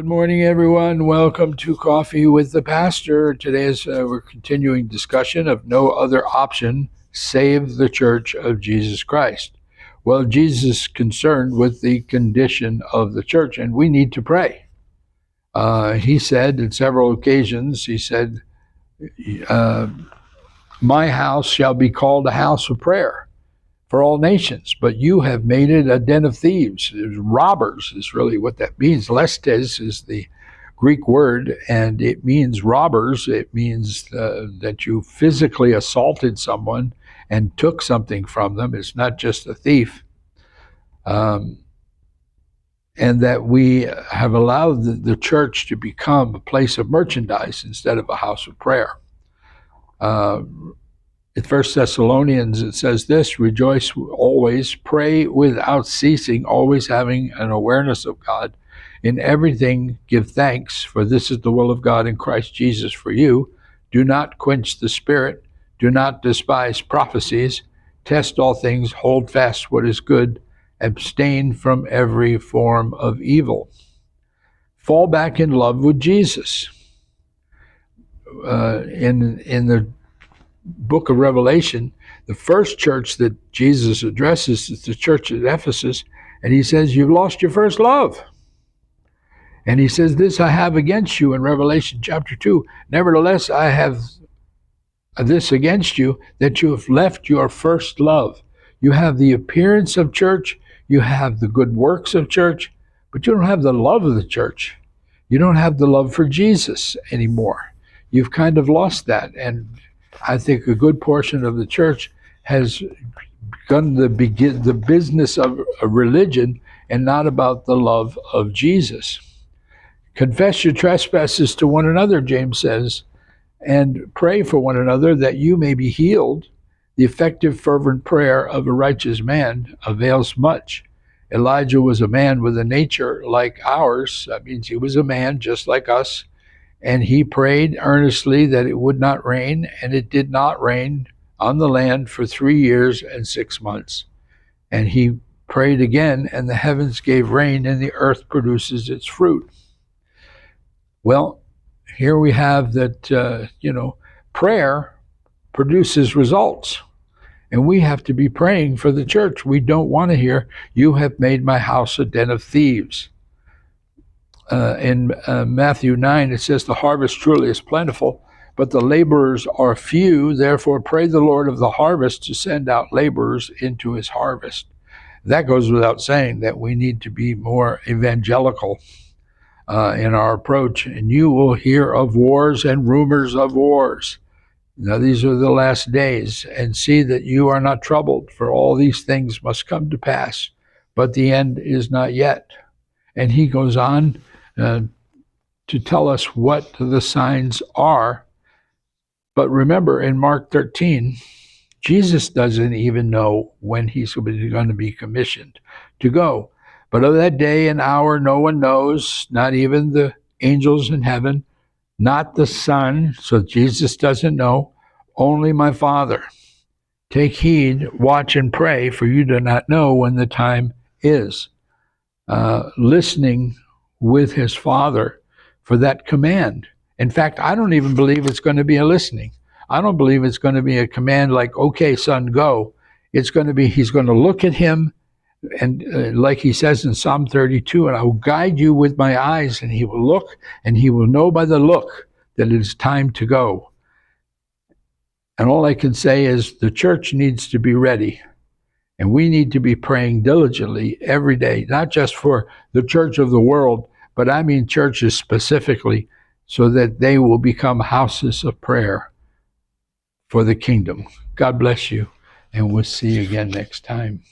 Good morning, everyone. Welcome to Coffee with the Pastor. Today we're continuing discussion of no other option save the Church of Jesus Christ. Well, Jesus is concerned with the condition of the church, and we need to pray. He said on several occasions, he said, my house shall be called a house of prayer for all nations, but you have made it a den of thieves. Robbers is really what that means. Lestes is the Greek word, and it means robbers. It means that you physically assaulted someone and took something from them. It's not just a thief. And that we have allowed the church to become a place of merchandise instead of a house of prayer. In 1 Thessalonians, it says this: rejoice always, pray without ceasing, always having an awareness of God. In everything give thanks, for this is the will of God in Christ Jesus for you. Do not quench the spirit, do not despise prophecies, test all things, hold fast what is good, abstain from every form of evil. Fall back in love with Jesus. In the book of Revelation, the first church that Jesus addresses is the church at Ephesus, and he says, you've lost your first love. And he says, this I have against you in Revelation chapter 2. Nevertheless, I have this against you, that you have left your first love. You have the appearance of church, you have the good works of church, but you don't have the love of the church. You don't have the love for Jesus anymore. You've kind of lost that. And I think a good portion of the church has begun the business of a religion and not about the love of Jesus. Confess your trespasses to one another, James says, and pray for one another that you may be healed. The effective, fervent prayer of a righteous man avails much. Elijah was a man with a nature like ours. That means he was a man just like us. And he prayed earnestly that it would not rain, and it did not rain on the land for 3 years and 6 months. And he prayed again, and the heavens gave rain, and the earth produces its fruit. Well, here we have that, prayer produces results. And we have to be praying for the church. We don't want to hear, you have made my house a den of thieves. In Matthew 9, it says, the harvest truly is plentiful, but the laborers are few. Therefore, pray the Lord of the harvest to send out laborers into his harvest. That goes without saying that we need to be more evangelical in our approach. And you will hear of wars and rumors of wars. Now, these are the last days, and see that you are not troubled, for all these things must come to pass, but the end is not yet. And he goes on to tell us what the signs are. But remember, in Mark 13, Jesus doesn't even know when he's going to be commissioned to go. But of that day and hour no one knows, not even the angels in heaven, not the Son, so Jesus doesn't know, only my Father. Take heed, watch and pray, for you do not know when the time is. Listening with his Father for that command. In fact, I don't even believe it's going to be a listening. I don't believe it's going to be a command like, okay, son, go. It's going to be, he's going to look at him, and like he says in Psalm 32, and I will guide you with my eyes, and he will look, and he will know by the look that it is time to go. And all I can say is the church needs to be ready. And we need to be praying diligently every day, not just for the church of the world, but I mean churches specifically, so that they will become houses of prayer for the kingdom. God bless you, and we'll see you again next time.